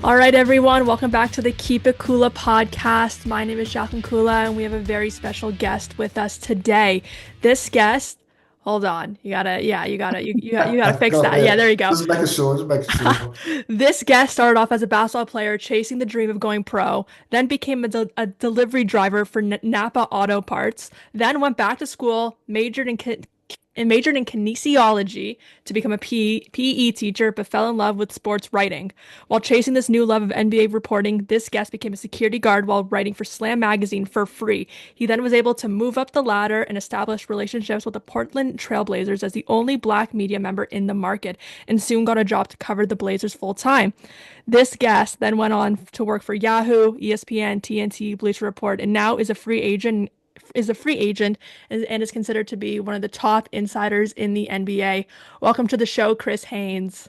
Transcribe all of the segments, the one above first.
All right, everyone, welcome back to the Keep It Kula podcast. My name is Jacqueline Kula, and we have a very special guest with us today. This guest, hold on, you gotta fix Go that. Yeah, ahead. there you go. Just making sure. Just making sure. This guest started off as a basketball player, chasing the dream of going pro, then became a delivery driver for Napa Auto Parts, then went back to school, majored in kinesiology to become a PE teacher, but fell in love with sports writing. While chasing this new love of NBA reporting, this guest became a security guard while writing for Slam magazine for free. He then was able to move up the ladder and establish relationships with the Portland Trailblazers as the only black media member in the market, and soon got a job to cover the Blazers full time. This guest then went on to work for Yahoo, ESPN, TNT, Bleacher Report, and now is a free agent and is considered to be one of the top insiders in the NBA. Welcome to the show, Chris Haynes.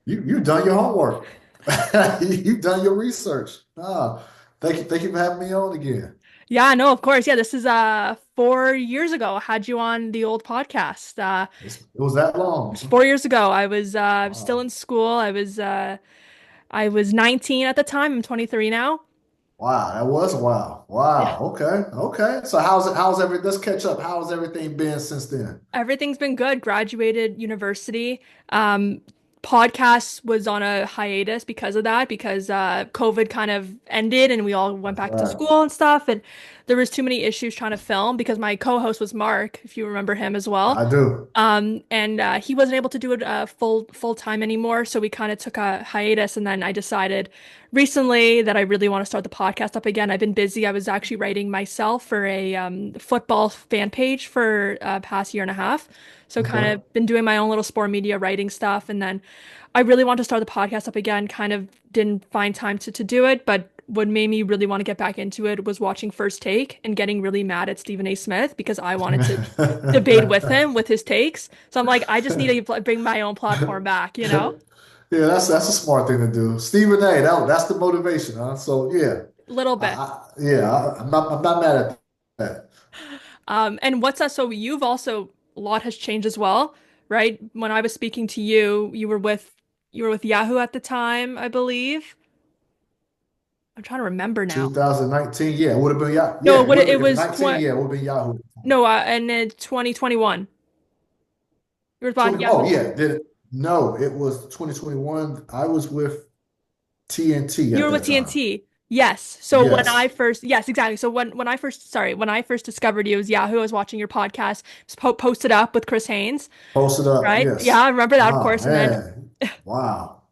You've done your homework. You've done your research. Thank you for having me on again. Yeah, no, of course. Yeah, this is 4 years ago. I had you on the old podcast. It was that It was long. 4 years ago. I was still Wow. in school. I was 19 at the time. I'm 23 now. Wow, that was a while. Yeah. Wow. Okay. Okay. So let's catch up. How's everything been since then? Everything's been good. Graduated university. Um, Podcast was on a hiatus because of that, because COVID kind of ended and we all went back to Right. school and stuff. And there was too many issues trying to film because my co-host was Mark, if you remember him as well. I do. And he wasn't able to do it full time anymore, so we kind of took a hiatus. And then I decided recently that I really want to start the podcast up again. I've been busy. I was actually writing myself for a football fan page for past year and a half, so kind Okay. of been doing my own little sport media writing stuff. And then I really want to start the podcast up again. Kind of didn't find time to do it, but what made me really want to get back into it was watching First Take and getting really mad at Stephen A. Smith because I wanted to debate with him with his takes. So I'm like, I just need to bring my own platform back, you know? Yeah, that's a smart thing to do. Stephen A. That's the motivation, huh? So yeah, A little bit. I'm not mad at that. And what's that? So you've also, a lot has changed as well, right? When I was speaking to you, you were with Yahoo at the time, I believe. I'm trying to remember now. 2019, yeah, it would have been Yahoo. Yeah, No, it would have it been if was 19, 20, yeah, it would have been Yahoo. no, and then 2021. You were about 20, Yahoo. oh yeah, did it? No, it was 2021. I was with TNT You at were with that time. TNT. Yes. So Yes, yes, exactly. So when I first discovered you, it was Yahoo. I was watching your podcast, posted up with Chris Haynes, posted up. right? Yeah, Yes. I remember that, of Oh course. And then man, wow,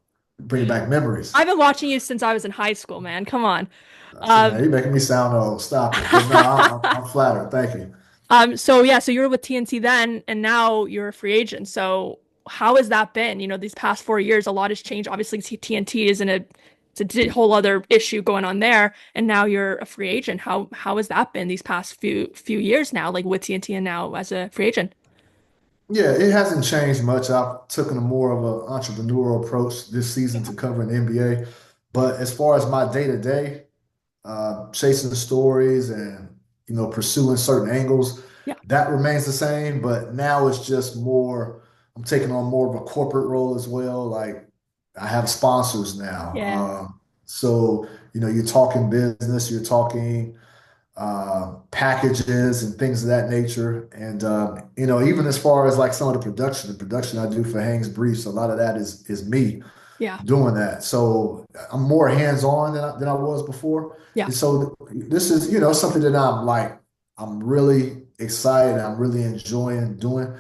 bring back memories. I've been watching you since I was in high school, man. Come on. See, Um, man, you're making me sound old. Stop it. But no, I'm flattered. Thank you. so yeah, so you were with TNT then, and now you're a free agent. So how has that been? These past 4 years, a lot has changed. Obviously, TNT is it's a whole other issue going on there, and now you're a free agent. How has that been these past few years now, like with TNT and now as a free agent? Yeah, it hasn't changed much. I've taken a more of an entrepreneurial approach this season to covering the NBA. But as far as my day to day, chasing the stories and pursuing certain angles, Yeah, that remains the same. But now it's just more. I'm taking on more of a corporate role as well. Like I have sponsors now, yeah, so you're talking business, you're talking packages and things of that nature. And even as far as like some of the production I do for Haynes Briefs, a lot of that is me yeah, doing that. So I'm more hands-on than I was before. yeah. And so this is, something that I'm really excited. I'm really enjoying doing.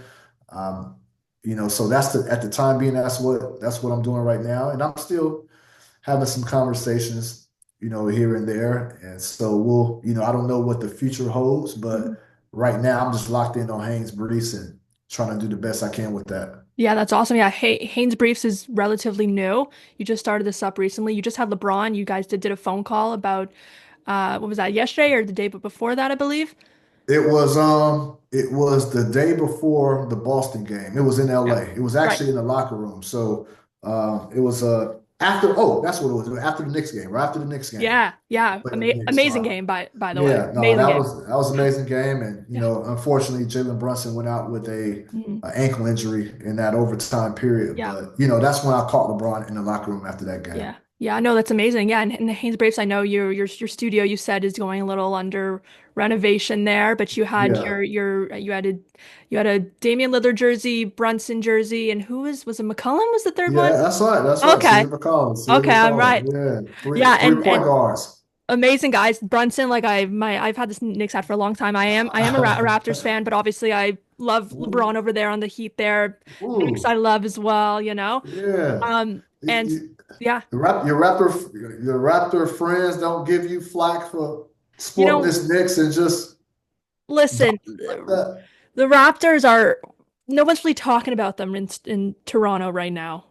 Um, so at the time being, that's what I'm doing right now. And I'm still having some conversations, here and there. And so I don't know what the future holds, Mhm. but right now I'm just locked in on Haynes Brees and trying to do the best I can with that. Yeah, that's awesome. Yeah, Haynes Briefs is relatively new. You just started this up recently. You just had LeBron. You guys did a phone call about what was that, yesterday or the day but before that, I believe. It was the day before the Boston game. It was in Yeah. LA. It was Right. actually in the locker room. So it was that's what it was. After the Knicks game, right after the Knicks game. Yeah, yeah. Playing the Knicks. Amazing game by the way. Yeah, no, Amazing game. that was an amazing game, and Yeah. unfortunately, Jalen Brunson went out with Mhm. a ankle injury in that overtime period. Yeah. But that's when I caught LeBron in the locker room after that game. Yeah. Yeah, no, that's amazing. Yeah, and the Haynes Braves, I know your studio you said is going a little under renovation there, but you had Yeah. you had a Damian Lillard jersey, Brunson jersey, and was it McCollum was the third one? Yeah, that's right. That's right. Okay. CJ McCollum. CJ Okay, I'm McCollum. right. Yeah. Yeah, Three point and guards. amazing guys. Brunson, like I've had this Knicks hat for a long time. I am a Raptors fan, but obviously I love Ooh, LeBron over there on the Heat there. Knicks I ooh, love as well, you know. yeah. And yeah, Your Raptor friends don't give you flack for you sporting know, this Knicks and just listen, dominate like that. the Raptors are no one's really talking about them in Toronto right now.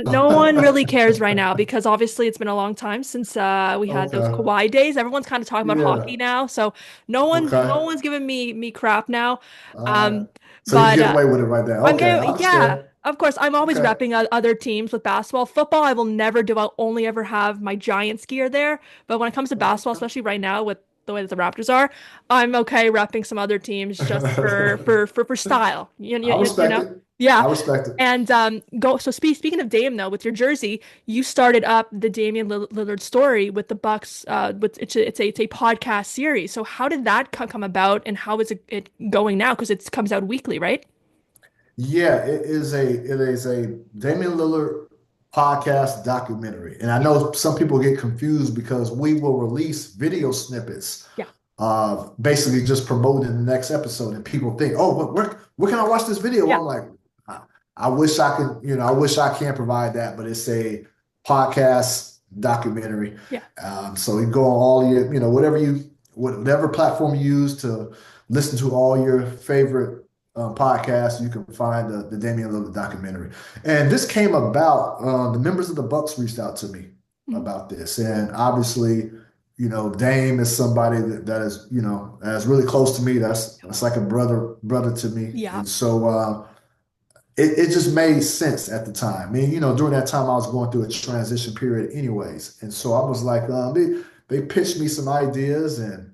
No one really cares right now because obviously it's been a long time since we had those Okay. Kawhi days. Everyone's kind of talking about hockey Yeah. now, so no Okay. one's giving me crap now. All right. Um, So you can but get away with it right there. I'm Okay, I getting, yeah, understand. of course. I'm always Okay. repping other teams with basketball. Football, I will never do. I'll only ever have my Giants gear there. But when it comes to basketball, especially right now with the way that the Raptors are, I'm okay repping some other teams just for style. I You respect know? it. Yeah. I respect it. And go so speaking of Dame though, with your jersey, you started up the Damian Lillard story with the Bucks. With it's a podcast series. So how did that come about, and how is it going now? Because it comes out weekly, right? Yeah, it is a Damian Lillard podcast documentary. And I know some people get confused because we will release video snippets Yeah. basically just promoting the next episode. And people think, oh, where can I watch this video? Yeah. I'm like, I, I wish I could, I wish I can provide that, but it's a podcast documentary. Yeah. So you go on all your, whatever platform you use to listen to all your favorite podcasts, you can find the Damian Lillard documentary. And this came about, the members of the Bucks reached out to me Mhm. about this. And obviously, Dame is somebody that is, that's really close to me. That's like a brother to me. Yeah. And so it just made sense at the time. I mean, during that time I was going through a transition period anyways. And so I was like, they pitched me some ideas and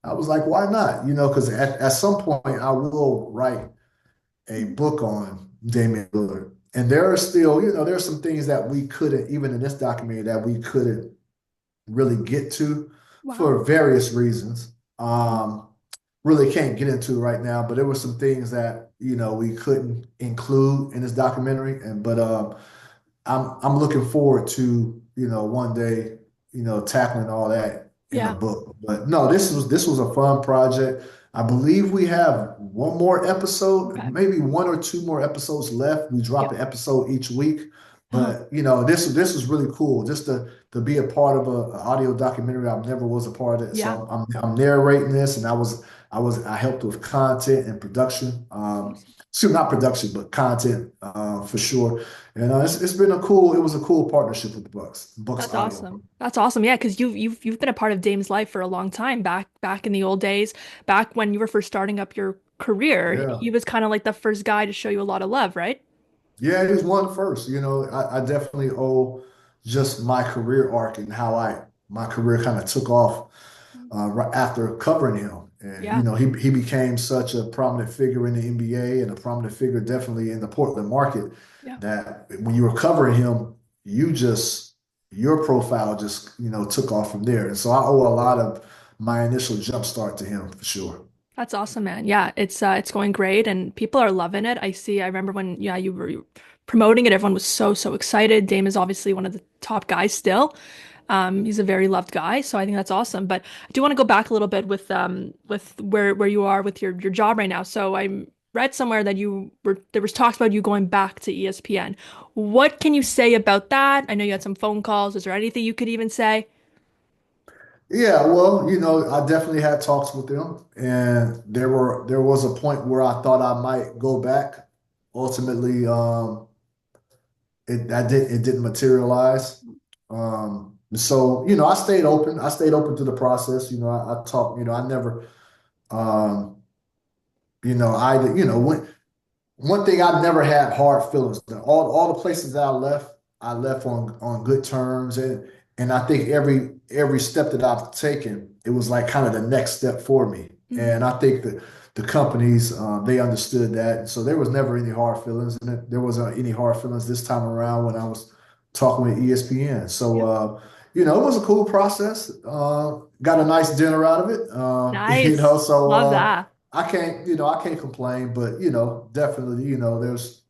I was like, why not? Because at some point I will write a Mhm. book on Damian Lillard. And there are still, there are some things that we couldn't, even in this documentary, that we couldn't really get to Wow. for various reasons. Really can't get into right now, but there were some things that we couldn't include in this documentary, and but I'm looking forward to one day tackling all that in a Yeah. book. But no, this was a fun project. I believe we have one more episode, Okay. maybe one or two more episodes left. We Yeah. drop an episode each week. Uh-huh. But this was really cool just to be a part of a audio documentary. I never was a part of it, Yeah. so I'm narrating this, and I helped with content and production. Awesome. Excuse not production, but content for sure. And it was a cool partnership with the Bucks That's Audio. awesome. That's awesome. Yeah, because you've been a part of Dame's life for a long time. Back in the old days, back when you were first starting up your career, Yeah. he was kind of like the first guy to show you a lot of love, right? Yeah, he was one first. I definitely owe just my career arc and how my career kind of took off right after covering him. And Yeah. he became such a prominent figure in the NBA and a prominent figure definitely in the Portland market Yeah. that when you were covering him, your profile just took off from there. And so I owe a lot of my initial jump start to him for sure. That's awesome, man. Yeah, it's going great and people are loving it. I remember when you were promoting it, everyone was so excited. Dame is obviously one of the top guys still. He's a very loved guy, so I think that's awesome. But I do want to go back a little bit with where you are with your job right now. So I read somewhere that there was talks about you going back to ESPN. What can you say about that? I know you had some phone calls. Is there anything you could even say? Yeah, well, I definitely had talks with them, and there was a point where I thought I might go back. Ultimately, it didn't materialize. So I stayed open. I stayed open to the process. I talked. I never. Um, when one thing I've never had hard feelings. All the places that I left on good terms, and I think every step that I've taken, it was like kind of the next step for me. Mhm. And I think that the companies they understood that, and so there was never any hard feelings, and there wasn't any hard feelings this time around when I was talking with ESPN. Yep. It was a cool process. Got a nice dinner out of it. Nice. Love that. I can't complain, but definitely, there's,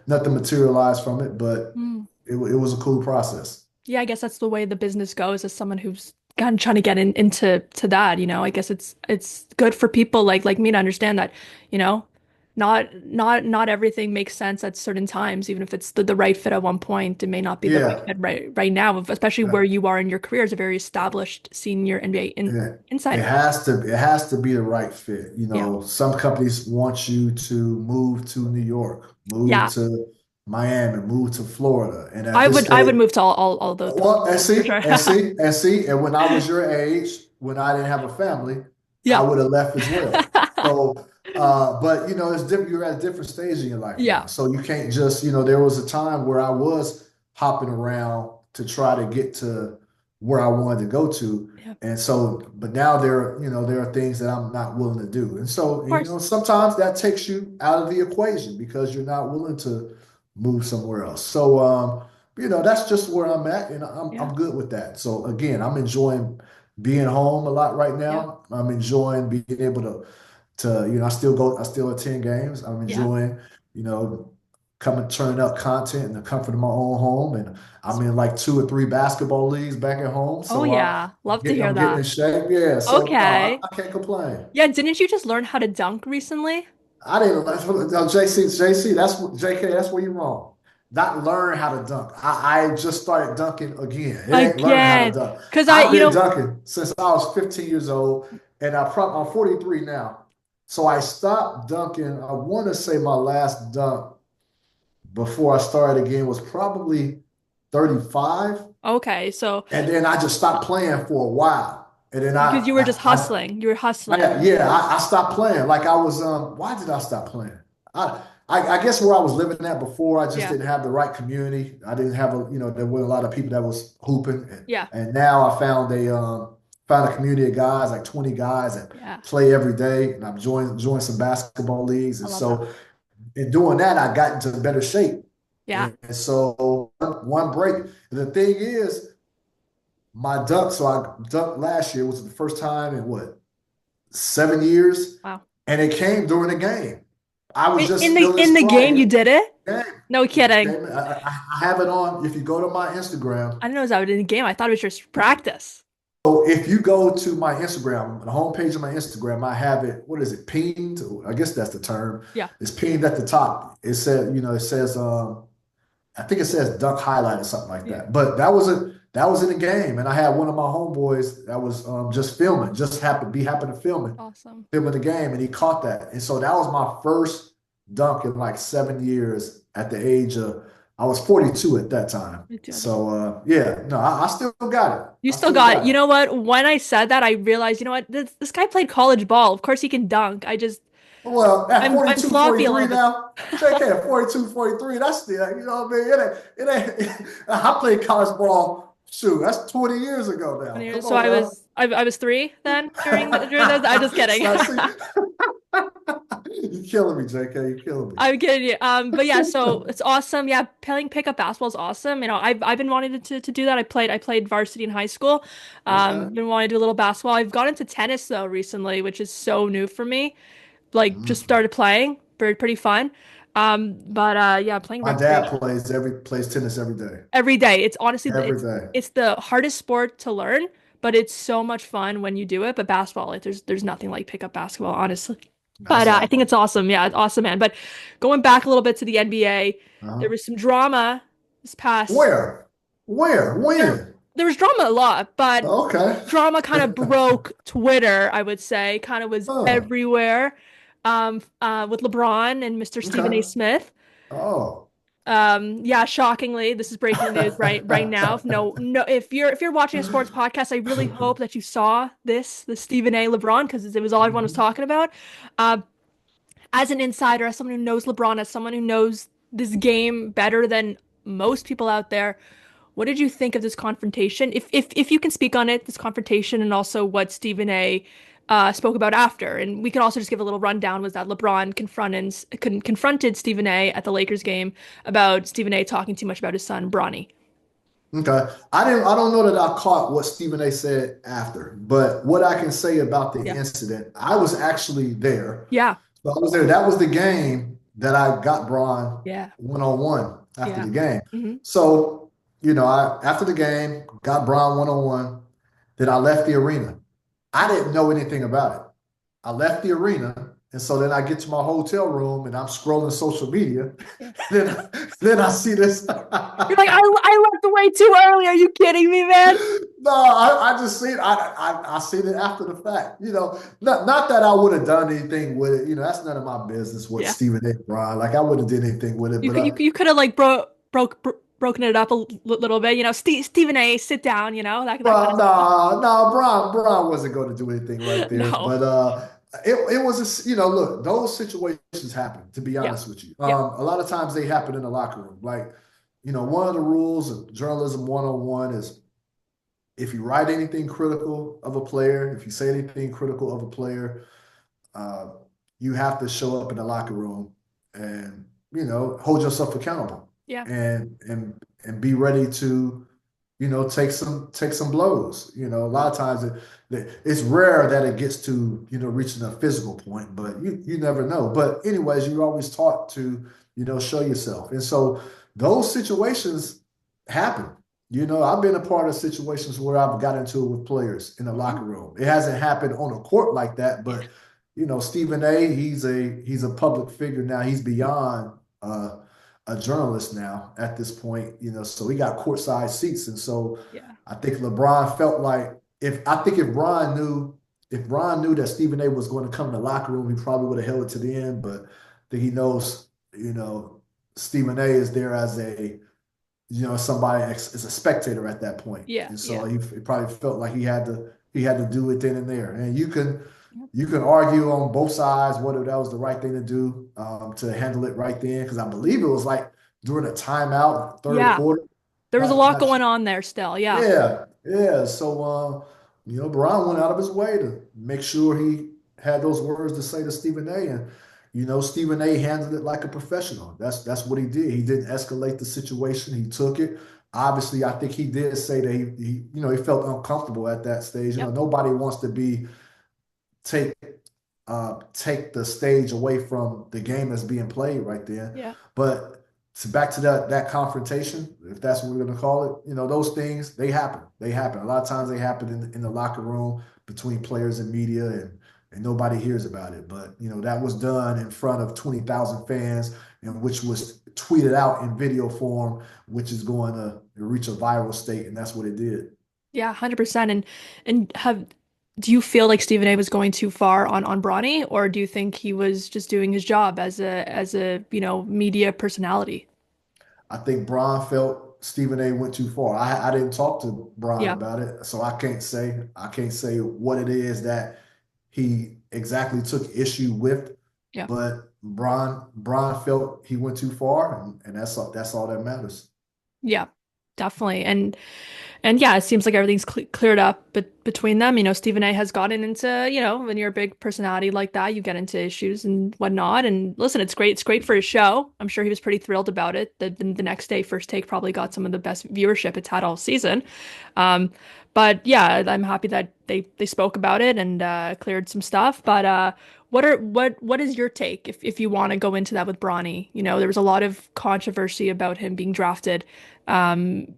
nothing materialized from it, but Mm. it was a cool process. Yeah, I guess that's the way the business goes as someone who's kind of trying to get into that, I guess it's good for people like me to understand that, you know, not everything makes sense at certain times, even if it's the right fit at one point, it may not be the right Yeah. fit right now, especially where you are in your career as a very established senior NBA insider. It has to be the right fit. Yeah. Some companies want you to move to New York, move Yeah. to Miami, move to Florida. And at I this would I would stage, move to all those well, places for sure. and when I was your age, when I didn't have a family, I Yeah. would have left as well. So, but it's different. You're at a different stage in your life now, Yeah. so you can't just, there was a time where I was hopping around to try to get to where I wanted to go to, Yeah. Of and so, but now there are things that I'm not willing to do, and so, course. sometimes that takes you out of the equation because you're not willing to move somewhere else. So, that's just where I'm at, and Yeah. I'm good with that. So again, I'm enjoying being home a lot right Yeah. now. I'm enjoying being able to I still attend games. I'm Yeah. enjoying, you know, coming turning up content in the comfort of my own home, and I'm in like two or three basketball leagues back at home. Oh So yeah. Love to hear I'm getting in that. shape. Yeah. So no, Okay. I can't complain. Yeah, didn't you just learn how to dunk recently? I didn't no, JC, that's what JK, that's where you're wrong. Not learn how to dunk. I just started dunking again. It ain't learning how to Again. dunk. Because I've been dunking since I was 15 years old, and I'm 43 now. So I stopped dunking. I want to say my last dunk before I started again was probably 35. okay, so And then I just stopped playing for a while. And then because you were just hustling. You were hustling. I stopped playing. Like I was, why did I stop playing? I, I guess where I was living at before, I just Yeah. didn't have the right community. I didn't have there weren't a lot of people that was hooping. Yeah. And now I found a community of guys, like 20 guys that Yeah. play every day. And I've joined some basketball leagues. I And love that. so in doing that, I got into better shape. Yeah. And so one break. The thing is, so I dunked last year was the first time in what, 7 years, Wow. and it came during the game. I was In just the feeling in the game you inspired. did it? Game. No kidding. I have it on. If you go to my Instagram, I didn't know it was out in the game. I thought it was just practice. so if you go to my Instagram, the homepage of my Instagram, I have it. What is it? Pinged? I guess that's the term. Yeah. It's pinged at the top. It says, I think it says dunk highlight or something like Yeah. that. But that was in the game, and I had one of my homeboys that was just filming, just happened to Awesome. filming the game, and he caught that, and so that was my first dunk in like 7 years. At the age of, I was 42 at that time. Me too. So yeah, no, I still got it. You I still still got it. You got know what? When I said that, I realized, you know what? This guy played college ball. Of course he can dunk. Well, at I'm 42, sloppy a 43 little bit. now, JK at 42, 43, that's still, what I mean? It ain't, I played college ball, shoot, that's 20 years ago now. Come So on now. I was three then during those. I'm just kidding. So, see, you're killing me, JK. You're killing me. I'm kidding you. But yeah, so it's awesome. Yeah, playing pickup basketball is awesome. I've been wanting to do that. I played varsity in high school. Okay. Been wanting to do a little basketball. I've got into tennis though recently, which is so new for me. Like just Mhm. started playing. Pretty fun. But yeah, playing My dad recreation plays tennis every day. every day. It's honestly Every day. it's the hardest sport to learn, but it's so much fun when you do it. But basketball, like there's nothing like pickup basketball, honestly. That's But a I lot of think fun. it's awesome. Yeah, it's awesome, man. But going back a little bit to the NBA, there Uh-huh. was some drama this past. Where? Where? There, When? there was drama a lot, but Okay. drama kind of broke Twitter, I would say, kind of was Oh, everywhere. With LeBron and Mr. Stephen A. okay. Smith. Oh. Yeah, shockingly, this is breaking news right now. No, if you're watching a sports podcast, I really hope that you saw the Stephen A. LeBron, because it was all everyone was Mhm. talking about. Uh, as an insider, as someone who knows LeBron, as someone who knows this game better than most people out there, what did you think of this confrontation? If you can speak on it, this confrontation, and also what Stephen A. Spoke about after, and we can also just give a little rundown. Was that LeBron confronted Stephen A. at the Lakers game about Stephen A. talking too much about his son Bronny? Okay. I don't know that I caught what Stephen A said after, but what I can say about the Yeah. incident, I was actually there. Yeah. So I was there. That was the game that I got Braun Yeah. one-on-one after Yeah. the game. Hmm. So, I after the game, got Braun one-on-one, then I left the arena. I didn't know anything about it. I left the arena, and so then I get to my hotel room and I'm scrolling social media. Yeah. then, then I see this. You're like, I left way too early. Are you kidding me, man? No, I just seen I seen it after the fact. Not that I would have done anything with it. That's none of my business what Yeah. Stephen A. Brian. Like I would have did anything with it, You but could you could have like broken it up a little bit. Stephen A. Sit down. That kind of Brian, stuff. Brian wasn't going to do anything right there. No. But it was look, those situations happen. To be Yeah. honest with you, Yeah. a lot of times they happen in the locker room. Like one of the rules of journalism 101 is if you write anything critical of a player, if you say anything critical of a player, uh, you have to show up in the locker room and hold yourself accountable Yeah. and be ready to take some blows. A lot of times it's rare that it gets to reaching a physical point, but you never know. But anyways, you're always taught to show yourself, and so those situations happen. I've been a part of situations where I've got into it with players in the Mhm. locker room. It hasn't happened on a court like that, Yeah. but Stephen A. He's a public figure now. He's beyond a journalist now at this point. So he got courtside seats, and so Yeah. I think LeBron felt like if Ron knew that Stephen A. was going to come in the locker room, he probably would have held it to the end. But I think he knows, Stephen A. is there as somebody is a spectator at that point, Yeah. and so Yeah. he probably felt like he had to do it then and there. And you can Yep. you can argue on both sides whether that was the right thing to do to handle it right then, because I believe it was like during a timeout, third Yeah. quarter. There was a Not lot not going on there still. Yeah. Yeah, yeah. So Brian went out of his way to make sure he had those words to say to Stephen A. And Stephen A. handled it like a professional. That's what he did. He didn't escalate the situation. He took it. Obviously, I think he did say that he felt uncomfortable at that stage. Yep. Nobody wants to be take take the stage away from the game that's being played right there. Yeah. But back to that confrontation, if that's what we're going to call it, those things they happen. They happen. A lot of times they happen in the locker room between players and media, and nobody hears about it. But that was done in front of 20,000 fans, and which was tweeted out in video form, which is going to reach a viral state, and that's what it did. Yeah. 100%. And have do you feel like Stephen A was going too far on Bronny, or do you think he was just doing his job as a media personality? I think Bron felt Stephen A. went too far. I didn't talk to Bron Yeah. about it, so I can't say what it is that he exactly took issue with. Yeah. But Bron felt he went too far, and that's all that matters. Yeah. Definitely. And yeah, it seems like everything's cleared up between them. Stephen A has gotten into, when you're a big personality like that, you get into issues and whatnot. And listen, it's great. It's great for his show. I'm sure he was pretty thrilled about it. The next day, First Take probably got some of the best viewership it's had all season. Um, but yeah, I'm happy that they spoke about it and cleared some stuff. But what is your take if you want to go into that with Bronny? There was a lot of controversy about him being drafted. Um,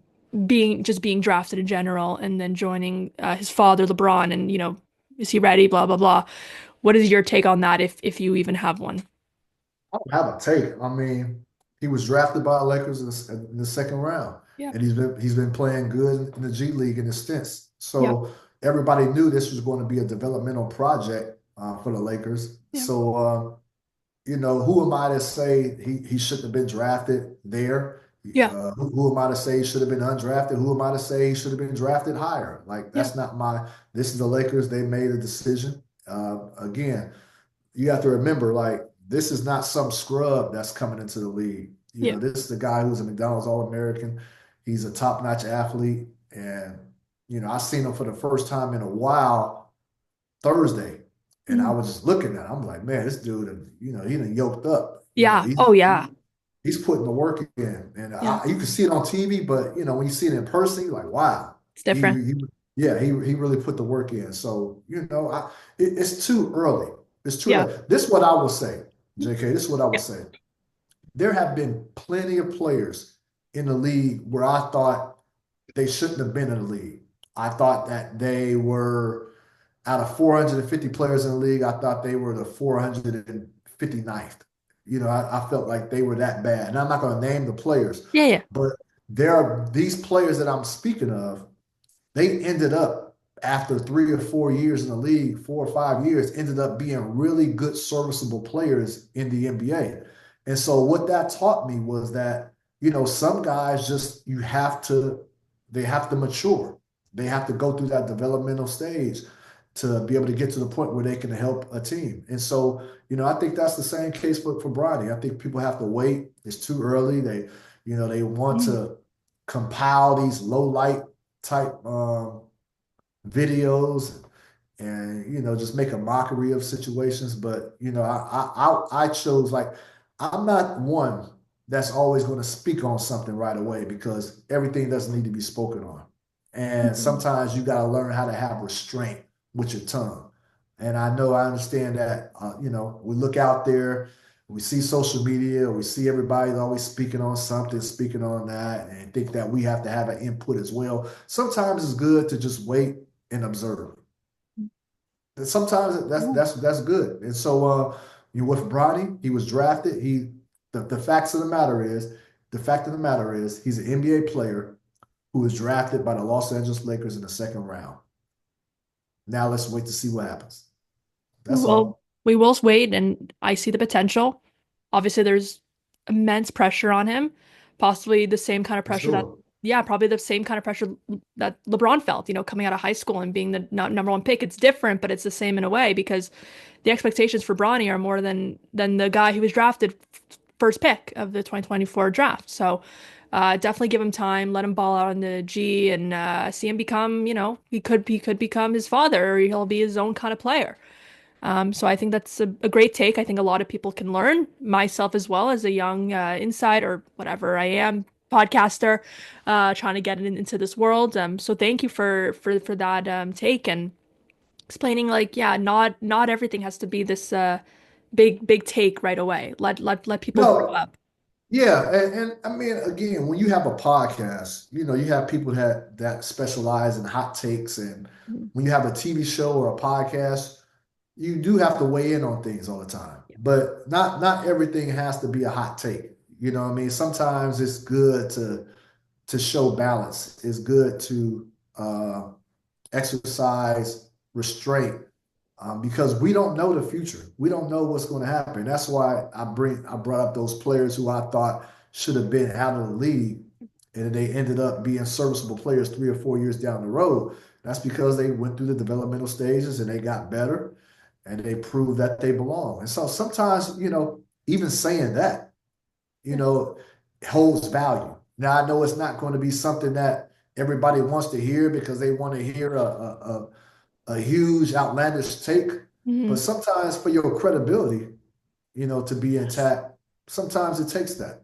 being drafted in general and then joining his father LeBron and is he ready, blah blah blah. What is your take on that if you even have one? I don't have a take. I mean, he was drafted by the Lakers in the second round, Yeah. and he's been playing good in the G League in his stints. Yeah. So everybody knew this was going to be a developmental project for the Lakers. Yeah. So who am I to say he shouldn't have been drafted there? Yeah. Who am I to say he should have been undrafted? Who am I to say he should have been drafted higher? Like Yeah. that's not my. This is the Lakers. They made a decision. Again, you have to remember, like, this is not some scrub that's coming into the league. Yeah. This is the guy who's a McDonald's All-American. He's a top-notch athlete. And, I seen him for the first time in a while Thursday. And I Mhm. was just looking at him. I'm like, man, this dude, he done yoked up. Yeah. Oh yeah. he's putting the work in, and Yeah, you can see it on TV, but when you see it in person, you're like, wow, it's different. yeah, he really put the work in. So it's too early. It's too Yeah. early. This is what I will say, JK. This is what I will Yeah. say. There have been plenty of players in the league where I thought they shouldn't have been in the league. I thought that they were out of 450 players in the league. I thought they were the 459th. I felt like they were that bad. And I'm not going to name the players, Yeah. Yeah. but there are these players that I'm speaking of. They ended up after 3 or 4 years in the league, 4 or 5 years, ended up being really good, serviceable players in the NBA. And so what that taught me was that, some guys just they have to mature. They have to go through that developmental stage to be able to get to the point where they can help a team. And so, I think that's the same case for Bronny. I think people have to wait. It's too early. They want Mm. to compile these low light type videos and just make a mockery of situations. But I chose, like, I'm not one that's always going to speak on something right away because everything doesn't need to be spoken on. And Mhm. sometimes you got to learn how to have restraint with your tongue. And I understand that. We look out there, we see social media, we see everybody always speaking on something, speaking on that, and think that we have to have an input as well. Sometimes it's good to just wait and observe. And sometimes that's Yeah. that's that's good. And so with Bronny, he was drafted. The facts of the matter is the fact of the matter is he's an NBA player who was drafted by the Los Angeles Lakers in the second round. Now let's wait to see what happens. We That's will all. we will wait, and I see the potential. Obviously, there's immense pressure on him, possibly the same kind of For pressure that, sure. yeah, probably the same kind of pressure that LeBron felt, coming out of high school and being the number one pick. It's different, but it's the same in a way because the expectations for Bronny are more than the guy who was drafted first pick of the 2024 draft. So definitely give him time, let him ball out on the G, and see him become, he could become his father, or he'll be his own kind of player. So I think that's a great take. I think a lot of people can learn, myself as well as a young inside or whatever I am podcaster, trying to get into this world. So thank you for that take and explaining, like, yeah, not everything has to be this big take right away. Let people grow No, up. yeah, and I mean, again, when you have a podcast, you have people that specialize in hot takes, and Mhm. when you have a TV show or a podcast, you do have to weigh in on things all the time. But not everything has to be a hot take. You know what I mean? Sometimes it's good to show balance. It's good to exercise restraint because we don't know the future. We don't know what's going to happen. That's why I brought up those players who I thought should have been out of the league, and they ended up being serviceable players 3 or 4 years down the road. That's because they went through the developmental stages and they got better, and they proved that they belong. And so sometimes, even saying that, you Yeah. know, holds value. Now I know it's not going to be something that everybody wants to hear because they want to hear a huge outlandish take. But Mhm. sometimes for your credibility, to be intact, sometimes it takes that.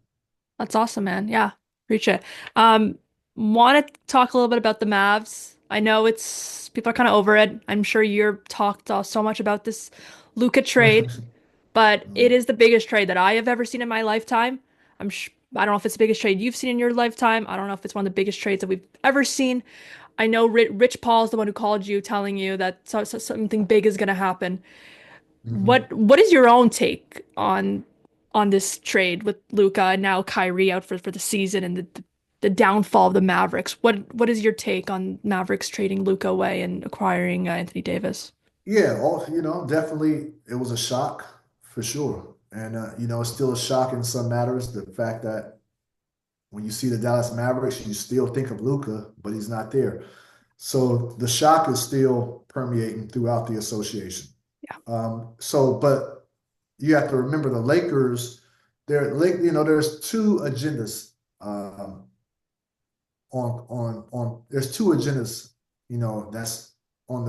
That's awesome, man. Yeah, reach it. Um, Want to talk a little bit about the Mavs. I know it's people are kind of over it. I'm sure you're talked so much about this Luka trade, but it is the biggest trade that I have ever seen in my lifetime. I don't know if it's the biggest trade you've seen in your lifetime. I don't know if it's one of the biggest trades that we've ever seen. I know Rich Paul's the one who called you, telling you that something big is going to happen. Mhm. What is your own take on this trade with Luka and now Kyrie out for the season and the downfall of the Mavericks? What is your take on Mavericks trading Luka away and acquiring Anthony Davis? Yeah, definitely it was a shock for sure. And, it's still a shock in some matters. The fact that when you see the Dallas Mavericks, you still think of Luka, but he's not there. So the shock is still permeating throughout the association. Yeah. But you have to remember the Lakers. There's two agendas There's two agendas, that's on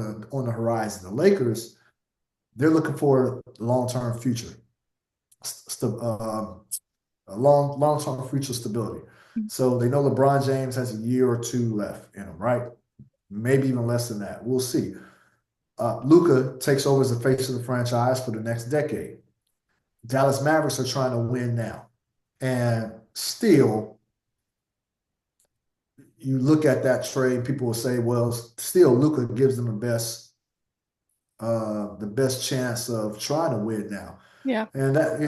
the horizon. The Lakers, they're looking for long term future. a long-term future stability. So they know LeBron James has a year or two left in him, right? Maybe even less than that. We'll see. Luka takes over as the face of the franchise for the next decade. Dallas Mavericks are trying to win now. And still, you look at that trade, people will say, well, still Luka gives them the best chance of trying to win now. Yeah. And that,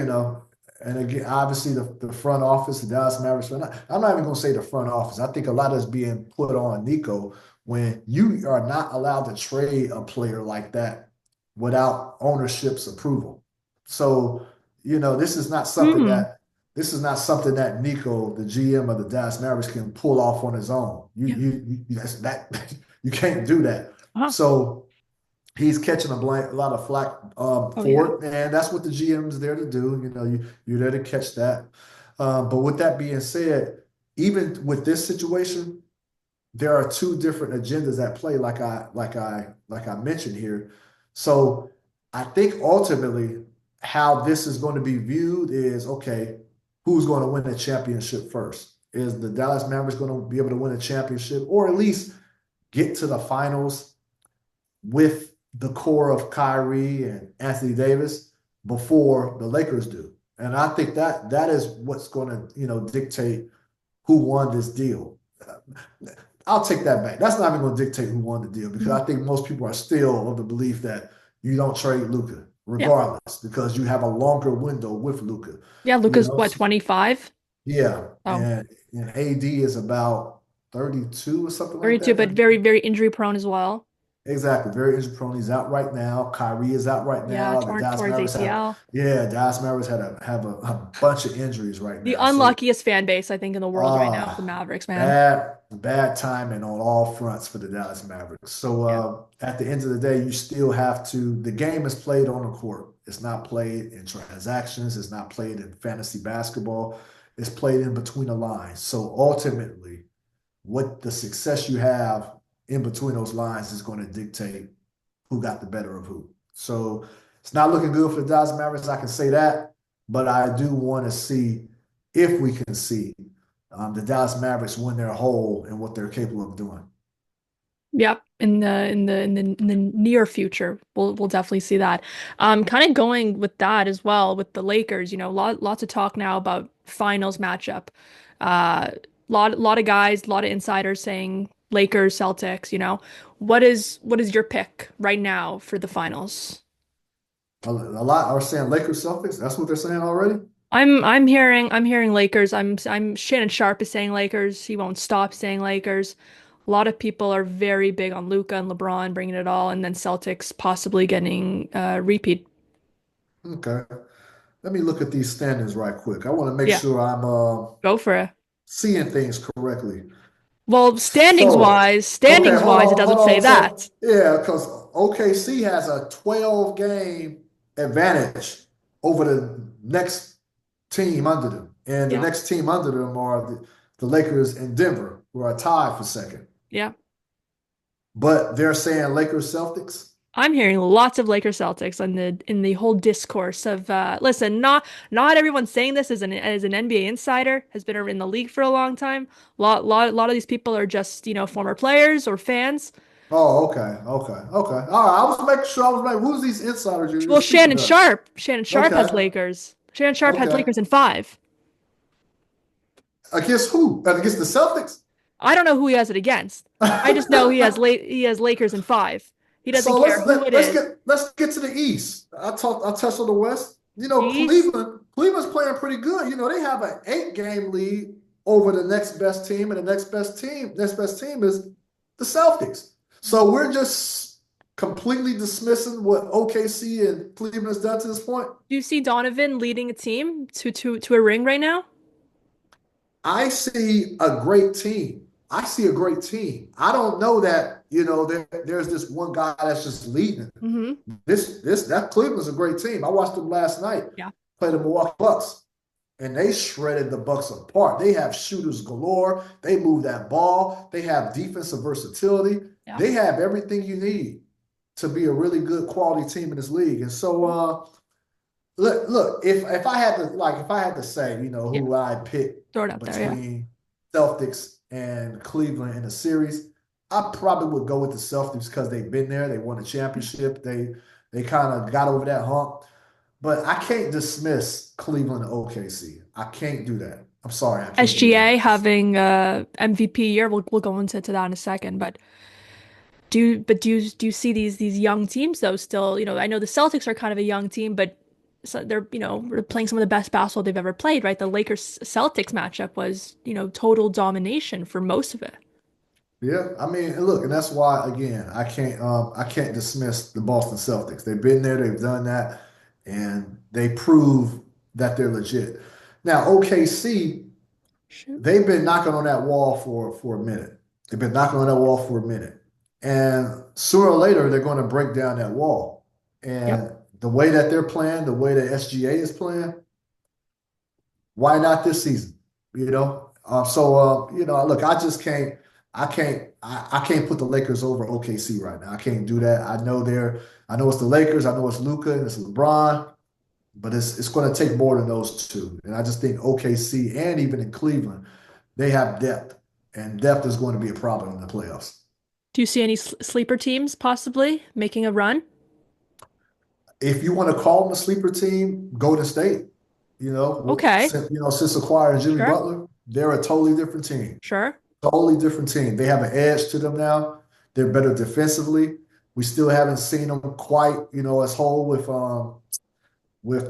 and again, obviously the front office, the Dallas Mavericks, I'm not even going to say the front office. I think a lot is being put on Nico when you are not allowed to trade a player like that without ownership's approval. So, Hmm. this is not something that Nico, the GM of the Dallas Mavericks, can pull off on his own. Yeah. You can't do that. Uh-huh. So he's catching a lot of flack Oh yeah. for it, and that's what the GM is there to do. You're there to catch that. But with that being said, even with this situation, there are two different agendas at play, like I mentioned here. So I think ultimately how this is going to be viewed is okay, who's going to win the championship first? Is the Dallas Mavericks going to be able to win a championship or at least get to the finals with the core of Kyrie and Anthony Davis before the Lakers do? And I think that is what's going to, dictate who won this deal. I'll take that back. That's not even going to dictate who won the deal because Mhm. I think most people are still of the belief that you don't trade Luka Yeah. regardless because you have a longer window with Luka. Yeah. You Luka's know, what, 25? yeah, Oh, and AD is about 32 or something like 32, that. but very, very injury prone as well. Exactly. Very injury prone. He's out right now. Kyrie is out right Yeah. now. The Torn, Dallas tore his Mavericks have, ACL. yeah, Dallas Mavericks have a bunch of injuries right The now. So, unluckiest fan base, I think, in the world right now is the ah, Mavericks, man. bad timing on all fronts for the Dallas Mavericks. So, Yeah. at the end of the day, you still have to, the game is played on the court. It's not played in transactions. It's not played in fantasy basketball. It's played in between the lines. So ultimately, what the success you have in between those lines is going to dictate who got the better of who. So it's not looking good for the Dallas Mavericks. I can say that, but I do want to see if we can see the Dallas Mavericks win their whole and what they're capable of doing. Yep. In the near future, we'll definitely see that. Kind of going with that as well with the Lakers, lots of talk now about finals matchup. Uh, lot of guys, a lot of insiders saying Lakers, Celtics, What is your pick right now for the finals? A lot are saying Lakers Celtics. That's what they're saying already. I'm hearing Lakers. I'm Shannon Sharp is saying Lakers. He won't stop saying Lakers. A lot of people are very big on Luka and LeBron bringing it all, and then Celtics possibly getting repeat. Okay. Let me look at these standings right quick. I want to make Yeah, sure I'm go for it. seeing things correctly. Well, standings So, wise, okay, standings wise, it hold doesn't say on. So, that. yeah, because OKC has a 12 game advantage over the next team under them. And the Yeah, next team under them are the Lakers and Denver, who are tied for second. yeah. But they're saying Lakers Celtics. I'm hearing lots of Lakers Celtics in the whole discourse of listen, not everyone saying this as an NBA insider has been in the league for a long time. Lot of these people are just, former players or fans. Oh, okay, okay, okay. All right, I was making sure I was like, who's these insiders you're Well, speaking Shannon of? Sharp, Shannon Sharp has Okay, Lakers. Shannon Sharp has okay. Lakers in five. Against who? Against the Celtics? I don't know who he has it against. I just know he has Lakers in five. He doesn't So care let's who let, it let's is. get let's get to the East. I touched on the West. East. Cleveland's playing pretty good. They have an 8 game lead over the next best team, and the next best team is the Celtics. So we're just completely dismissing what OKC and Cleveland has done to this point. Do you see Donovan leading a team to a ring right now? I see a great team. I see a great team. I don't know that, there's this one guy that's just leading. Hmm. That Cleveland's a great team. I watched them last night Yeah. play the Milwaukee Bucks, and they shredded the Bucks apart. They have shooters galore. They move that ball. They have defensive versatility. Yeah. They have everything you need to be a really good quality team in this league. And so look, if I had to if I had to say, Yeah, who I pick throw it out there. Yeah. between Celtics and Cleveland in the series, I probably would go with the Celtics because they've been there, they won a championship, they kind of got over that hump. But I can't dismiss Cleveland and OKC. I can't do that. I'm sorry, I can't do SGA that. having MVP year. We'll go into that in a second, but do you see these young teams though still, I know the Celtics are kind of a young team, but so they're, we're playing some of the best basketball they've ever played, right? The Lakers Celtics matchup was, total domination for most of it. Yeah, I mean, and look, and that's why again, I can't dismiss the Boston Celtics. They've been there, they've done that, and they prove that they're legit. Now, OKC, Shoot. they've been knocking on that wall for a minute. They've been knocking on that wall for a minute. And sooner or later, they're going to break down that wall. Yep. And the way that they're playing, the way that SGA is playing, why not this season? Look, I can't put the Lakers over OKC right now. I can't do that. I know it's the Lakers, I know it's Luka and it's LeBron, but it's going to take more than those two. And I just think OKC and even in Cleveland, they have depth, and depth is going to be a problem in the playoffs. Do you see any sleeper teams possibly making a run? If you want to call them a sleeper team, Golden State. Okay. Since acquiring Jimmy Sure. Butler, they're a totally different team. Sure. Totally different team. They have an edge to them now. They're better defensively. We still haven't seen them quite, as whole with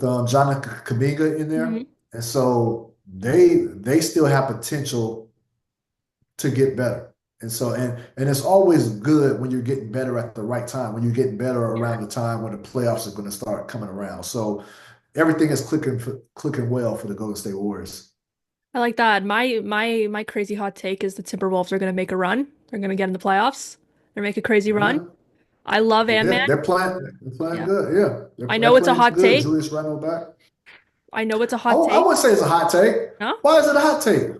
Jonathan Kaminga in there, Hmm. and so they still have potential to get better. And it's always good when you're getting better at the right time, when you're getting better Yeah. around the time when the playoffs are going to start coming around. So everything is clicking well for the Golden State Warriors. I like that. My crazy hot take is the Timberwolves are going to make a run. They're going to get in the playoffs. They're make a crazy run. Yeah, I love Ant-Man. yeah, they're playing Yeah. good. Yeah, I they're know it's a playing hot good. take. Julius Randle back. I know it's a I, hot I take. wouldn't say it's a hot take. No, Why is it a hot take?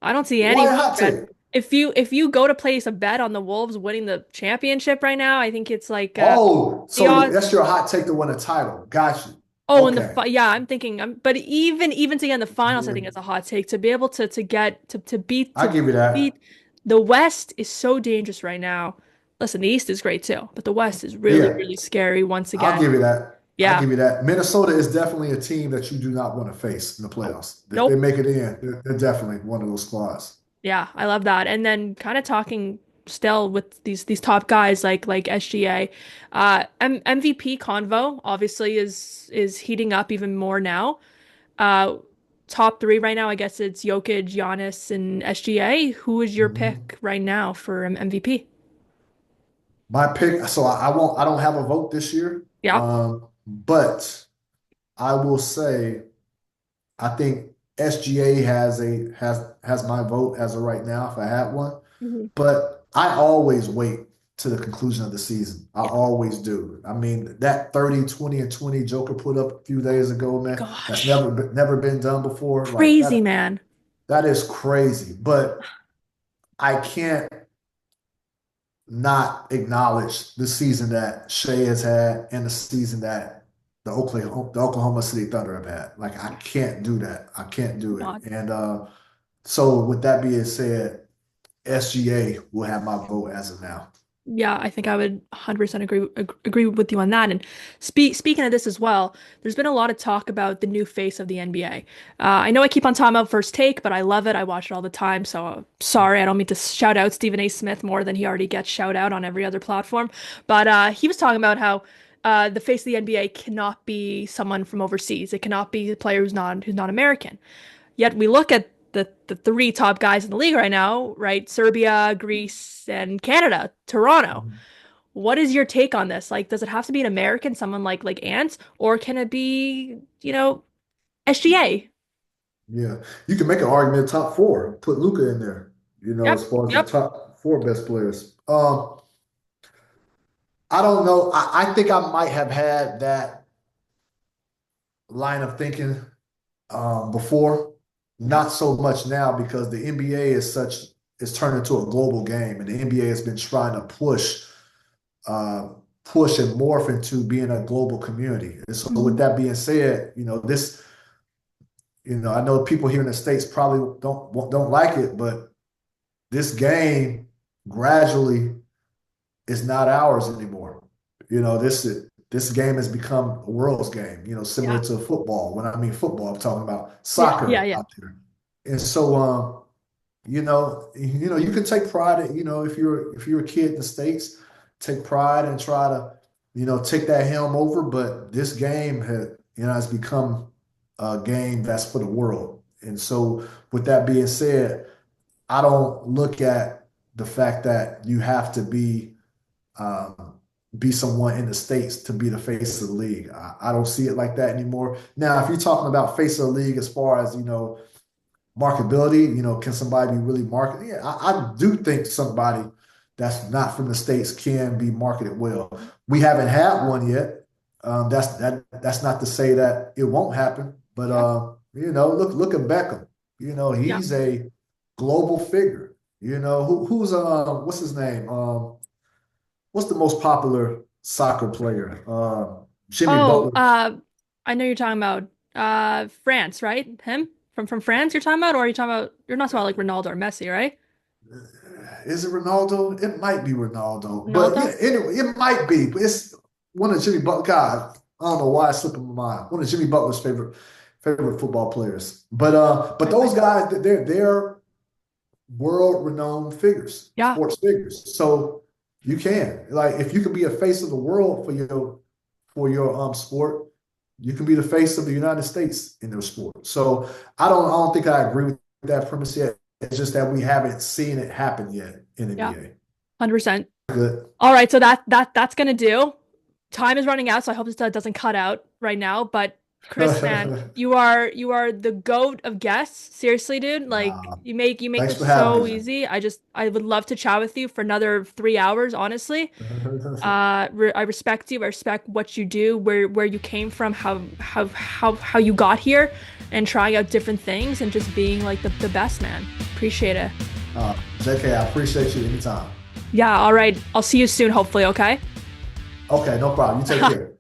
I don't see any Why a hot bet. take? If you go to place a bet on the Wolves winning the championship right now, I think it's like Oh, the so odds. that's your hot take to win a title. Got you. Oh, in the Okay. fi yeah, I'm thinking. But even to get in the finals, I Yeah, think it's a hot take to be able to get to beat I give you that. the West is so dangerous right now. Listen, the East is great too, but the West is really Yeah, really scary once I'll again. give you that. I Yeah. give you that. Minnesota is definitely a team that you do not want to face in the Nope. playoffs. If they Nope. make it in, they're definitely one of those squads. Yeah, I love that. And then kind of talking still with these top guys like SGA, MVP convo obviously is heating up even more now. Uh, top three right now, I guess it's Jokic, Giannis, and SGA. Who is your Mhm. pick right now for MVP? My pick. So I won't. I don't have a vote this year. Yeah. But I will say I think SGA has my vote as of right now if I had one. Mhm. But I always wait to the conclusion of the season. I Yeah. always do. I mean, that 30, 20, and 20 Joker put up a few days ago, man, that's Gosh, never been done before. Like crazy that man. that is crazy. But I can't not acknowledge the season that Shea has had and the season that the Oklahoma City Thunder have had. Like I can't do that. I can't do it. God. And so with that being said, SGA will have my vote as of now. Yeah, I think I would 100% agree with you on that. And speaking of this as well, there's been a lot of talk about the new face of the NBA. I know I keep on talking about First Take, but I love it. I watch it all the time. So sorry, I don't mean to shout out Stephen A. Smith more than he already gets shout out on every other platform. But he was talking about how the face of the NBA cannot be someone from overseas. It cannot be a player who's not American. Yet we look at the three top guys in the league right now, right? Serbia, Greece, and Canada, Toronto. Mhm. What is your take on this? Like, does it have to be an American, someone like Ant, or can it be, SGA? Yeah, you can make an argument top four, put Luka in there, Yep, as far as the yep. top four best players. I don't know. I think I might have had that line of thinking before, Yeah. not so much now because the NBA is turned into a global game, and the NBA has been trying to push uh, push and morph into being a global community. And so with Mhm. that being said, I know people here in the States probably don't like it, but this game gradually is not ours anymore. This game has become a world's game, similar Yeah. to football. When I mean football, I'm talking about Yeah. Yeah. soccer Yeah. out there. And so you can take pride in, if you're a kid in the States, take pride and try to, take that helm over. But this game has become a game that's for the world. And so with that being said, I don't look at the fact that you have to um, be someone in the States to be the face of the league. I don't see it like that anymore. Now, if you're talking about face of the league as far as, marketability, can somebody be really marketed? Yeah, I do think somebody that's not from the States can be marketed well. We haven't had one yet. That's not to say that it won't happen, but Yeah. look at Beckham. Yeah. He's a global figure. Who's what's his name? What's the most popular soccer player? Jimmy Oh, Butler. I know you're talking about France, right? Him from France you're talking about, or are you talking about you're not talking about like Ronaldo or Messi, right? Is it Ronaldo? It might be Ronaldo, but yeah, Ronaldo? anyway, it might be. But it's one of Jimmy Butler. God, I don't know why it's slipping my mind. One of Jimmy Butler's favorite football players. But I those might. guys, they're world renowned figures, Yeah. sports figures. So you can like if you can be a face of the world for your sport, you can be the face of the United States in their sport. So I don't think I agree with that premise yet. It's just that we haven't seen it happen yet in Yeah. NBA. 100%. Good. All right, so that's gonna do. Time is running out, so I hope this doesn't cut out right now. But Chris, man, you are the goat of guests. Seriously, dude. Like Nah, you make thanks this for having so me, man. easy. I would love to chat with you for another 3 hours, honestly. I respect you. I respect what you do, where you came from, how you got here, and trying out different things and just being like the best man. Appreciate it. JK, I appreciate you anytime. Yeah, all right. I'll see you soon, hopefully, okay? Okay, no problem. You take care.